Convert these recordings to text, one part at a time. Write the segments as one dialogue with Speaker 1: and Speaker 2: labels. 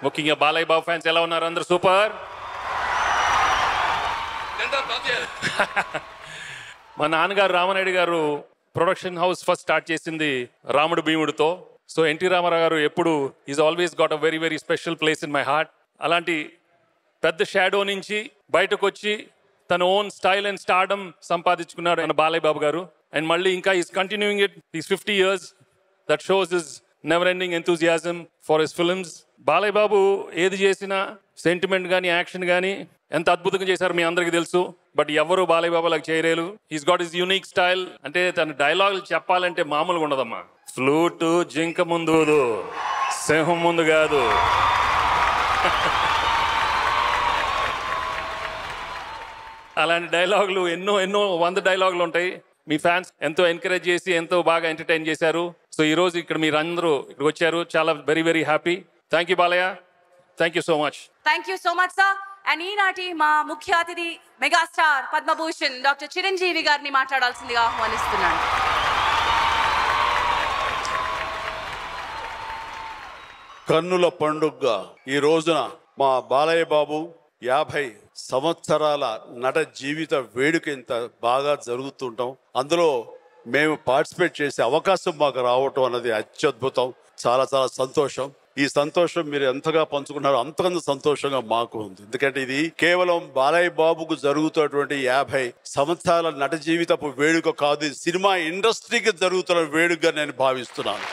Speaker 1: ముఖ్యంగా బాలయ్య బాబు ఫ్యాన్స్ ఎలా ఉన్నారు? అందరు సూపర్. మా నాన్నగారు రామనాయుడు గారు ప్రొడక్షన్ హౌస్ ఫస్ట్ స్టార్ట్ చేసింది రాముడు భీముడితో. సో ఎన్టీ రామారావు గారు ఎప్పుడు is always got a very very special place in my heart. అలాంటి పెద్ద షాడో నుంచి బయటకు వచ్చి తన ఓన్ స్టైల్ అండ్ స్టార్డమ్ సంపాదించుకున్నాడు మన బాలయ్య బాబు గారు. అండ్ మళ్ళీ ఇంకా is continuing it is 50 years. That shows is never ending enthusiasm for his films. Balayya Babu ఏది చేసినా సెంటిమెంట్ కానీ యాక్షన్ కానీ ఎంత అద్భుతంగా చేశారు మీ అందరికీ తెలుసు. బట్ ఎవరు బాలయ్య బాబు లాగా చేయలేరు. He's got his unique style. అంటే తన డైలాగులు చెప్పాలంటే మామూలుగా ఉండదమ్మా. ఫ్లూటు జింక ముందు సింహం ముందు కాదు. అలాంటి డైలాగులు ఎన్నో 100 డైలాగులు ఉంటాయి. మీ ఫ్యాన్స్ ఎంతో ఎంకరేజ్ చేసి ఎంతో బాగా ఎంటర్టైన్ చేశారు. సో ఈ రోజు ఇక్కడ మీరు అందరూ ఇక్కడికి వచ్చారు. చాలా very very happy. Thank you Balayya. Thank you so much.
Speaker 2: Thank you so much sir. And ఈనాటి మా ముఖ్య అతిథి మెగాస్టార్ పద్మభూషణ్ డాక్టర్ చిరంజీవి గారిని మాట్లాడాల్సిందిగా ఆహ్వానిస్తున్నాను.
Speaker 3: కన్నుల పండుగగా ఈ రోజున మా బాలయ్య బాబు 50 సంవత్సరాల నట జీవిత వేడుక ఇంత బాగా జరుగుతుంటాం. అందులో మేము పార్టిసిపేట్ చేసే అవకాశం మాకు రావటం అన్నది అత్యద్భుతం. చాలా చాలా సంతోషం. ఈ సంతోషం మీరు ఎంతగా పంచుకున్నారో అంతకంత సంతోషంగా మాకు ఉంది. ఎందుకంటే ఇది కేవలం బాలయ్య బాబుకు జరుగుతున్నటువంటి 50 సంవత్సరాల నట జీవితపు వేడుక కాదు, సినిమా ఇండస్ట్రీకి జరుగుతున్న వేడుకగా నేను భావిస్తున్నాను.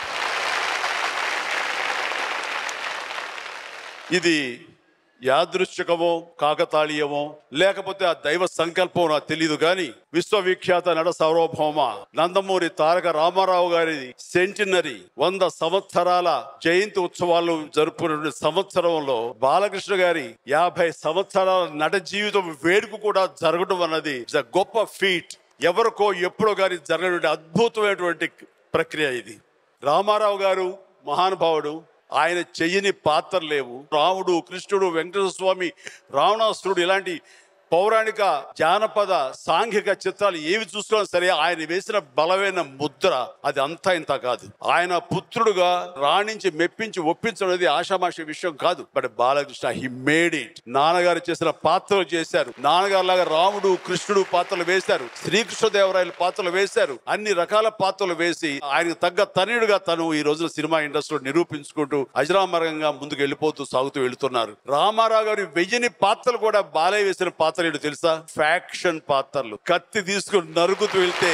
Speaker 3: ఇది యాదృచ్ఛికమో కాకతాళీయమో లేకపోతే ఆ దైవ సంకల్పం నాకు తెలియదు, కానీ విశ్వవిఖ్యాత నట సార్వభౌమ నందమూరి తారక రామారావు గారి సెంటినరీ 100 సంవత్సరాల జయంతి ఉత్సవాలు జరుపుకునే సంవత్సరంలో బాలకృష్ణ గారి 50 సంవత్సరాల నట జీవితం వేడుక కూడా జరగడం అన్నది గొప్ప ఫీట్. ఎవరికో ఎప్పుడో గారి జరగటువంటి అద్భుతమైనటువంటి ప్రక్రియ ఇది. రామారావు గారు మహానుభావుడు. ఆయన చెయ్యని పాత్రలు లేవు. రాముడు, కృష్ణుడు, వెంకటేశ్వర స్వామి, రావణాసురుడు ఇలాంటి పౌరాణిక జానపద సాంఘిక చిత్రాలు ఏవి చూసుకున్నా సరే ఆయన వేసిన బలమైన ముద్ర అది అంతా ఇంత కాదు. ఆయన పుత్రుడుగా రాణించి మెప్పించి ఒప్పించడం ఆషామాషి విషయం కాదు. But Balakrishna he made it. నాన్నగారు చేసిన పాత్రలు చేశారు. నాన్నగారు లాగా రాముడు, కృష్ణుడు పాత్రలు వేశారు. శ్రీకృష్ణదేవరాయల పాత్రలు వేశారు. అన్ని రకాల పాత్రలు వేసి ఆయనకు తగ్గ తనయుడుగా తను ఈ రోజున సినిమా ఇండస్ట్రీలో నిరూపించుకుంటూ అజరామరంగా ముందుకు సాగుతూ వెళుతున్నారు. రామారావు గారి వెయ్యని పాత్రలు కూడా బాలయ్య వేసిన పాత్ర తెలుసా? ఫ్యాక్షన్ పాత్రలు. కత్తి తీసుకుని నరుకుతూ వెళ్తే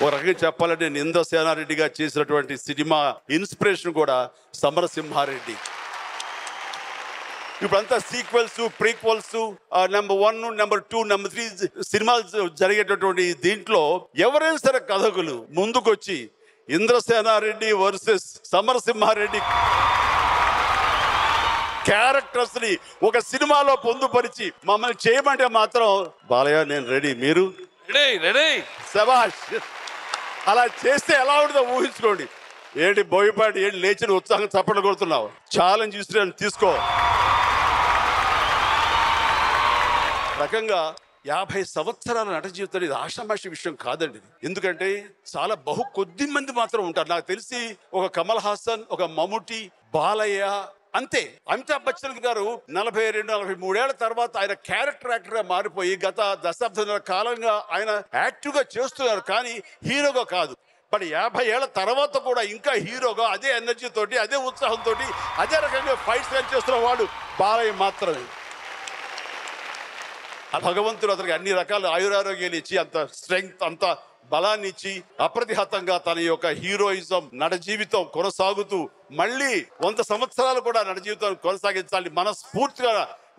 Speaker 3: ఒక రకంగా చెప్పాలంటే ఇంద్రసేనారెడ్డిగా చేసినటువంటి సినిమా ఇన్స్పిరేషన్ కూడా సమరసింహారెడ్డి. ఇప్పుడంతా sequels, prequels, number 1, number 2, number 3 సినిమాలు జరిగేటటువంటి దీంట్లో ఎవరైనా సరే కథకులు ముందుకొచ్చి ఇంద్రసేనారెడ్డి వర్సెస్ సమరసింహారెడ్డి క్యారెక్టర్స్ ని ఒక సినిమాలో పొందుపరిచి మమ్మల్ని చేయమంటే మాత్రం బాలయ్య నేను రెడీ, మీరు రెడీ, శభాష్. అలా చేస్తే ఎలా ఉంటుందో ఊహించుకోండి. ఏంటి బోయపాటి, ఏంటి లేచిన ఉత్సాహం చప్పట్లు కొడుతున్నావు? ఛాలెంజ్ ఇస్తున్నాను, తీసుకో. రకంగా 50 సంవత్సరాల నట జీవితం ఇది ఆషామాషి విషయం కాదండి. ఎందుకంటే చాలా కొద్ది మంది మాత్రం ఉంటారు. నాకు తెలిసి ఒక కమల్ హాసన్, ఒక మమ్ముటి, బాలయ్య అంతే. అమితాబ్ బచ్చన్ గారు 42-43 ఏళ్ల తర్వాత ఆయన క్యారెక్టర్ యాక్టర్ గా మారిపోయి గత దశాబ్దాల కాలంగా ఆయన యాక్టివ్ గా చేస్తున్నారు, కానీ హీరోగా కాదు. బట్ 50 ఏళ్ల తర్వాత కూడా ఇంకా హీరోగా అదే ఎనర్జీ తోటి, అదే ఉత్సాహంతో, అదే రకంగా ఫైట్స్ చేస్తున్న వాడు బాలయ్య మాత్రమే. భగవంతుడు అతనికి అన్ని రకాల ఆయురారోగ్యాలు ఇచ్చి, అంత స్ట్రెంగ్త్, అంత బలాన్ని ఇచ్చి అప్రతిహతంగా తన యొక్క హీరోయిజం నట జీవితం కొనసాగుతూ మళ్ళీ 100 సంవత్సరాలు కూడా నట జీవితం కొనసాగించాలని మనస్ఫూర్తిగా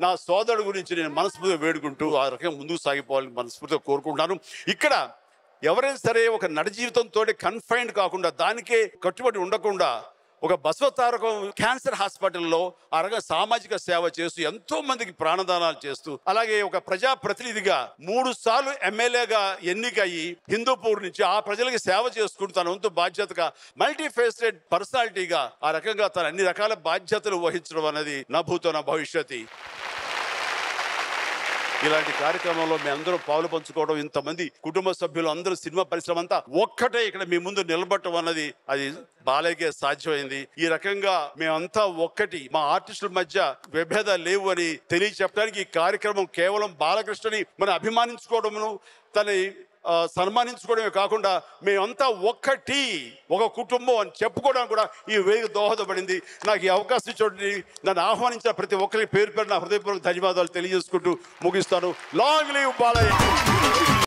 Speaker 3: నా సోదరుడు గురించి నేను మనస్ఫూర్తిగా వేడుకుంటూ ఆ రకంగా ముందుకు సాగిపోవాలని మనస్ఫూర్తిగా కోరుకుంటున్నాను. ఇక్కడ ఎవరైనా సరే ఒక నట జీవితంతో కన్ఫైన్డ్ కాకుండా, దానికే కట్టుబడి ఉండకుండా ఒక బసవతారకం క్యాన్సర్ హాస్పిటల్లో ఆ రకంగా సామాజిక సేవ చేస్తూ ఎంతో మందికి ప్రాణదానాలు చేస్తూ, అలాగే ఒక ప్రజాప్రతినిధిగా 3 సార్లు ఎమ్మెల్యేగా ఎన్నికయ్యి హిందూపూర్ నుంచి ఆ ప్రజలకి సేవ చేసుకుంటూ తన వంతు బాధ్యతగా మల్టీఫేసెడ్ పర్సనాలిటీగా ఆ రకంగా తన అన్ని రకాల బాధ్యతలు వహించడం అనేది నా భూతో నా భవిష్యత్తు. ఇలాంటి కార్యక్రమంలో మేము అందరూ పాలు పంచుకోవడం, ఇంతమంది కుటుంబ సభ్యులు అందరూ సినిమా పరిశ్రమ అంతా ఒక్కటే ఇక్కడ మీ ముందు నిలబడటం అన్నది అది బాలయ్యకే సాధ్యమైంది. ఈ రకంగా మేమంతా ఒక్కటి, మా ఆర్టిస్టుల మధ్య విభేదాలు లేవు అని తెలియచెప్పడానికి ఈ కార్యక్రమం కేవలం బాలకృష్ణని మనం అభిమానించుకోవడమును తన సన్మానించుకోవడమే కాకుండా మేమంతా ఒక్కటి, ఒక కుటుంబం అని చెప్పుకోవడానికి కూడా ఈ వేదిక దోహదపడింది. నాకు ఈ అవకాశం ఇచ్చి నన్ను ఆహ్వానించిన ప్రతి ఒక్కరికి పేరు పేరు నా హృదయపూర్వక ధన్యవాదాలు తెలియజేసుకుంటూ ముగిస్తాను. Long leave Balayya.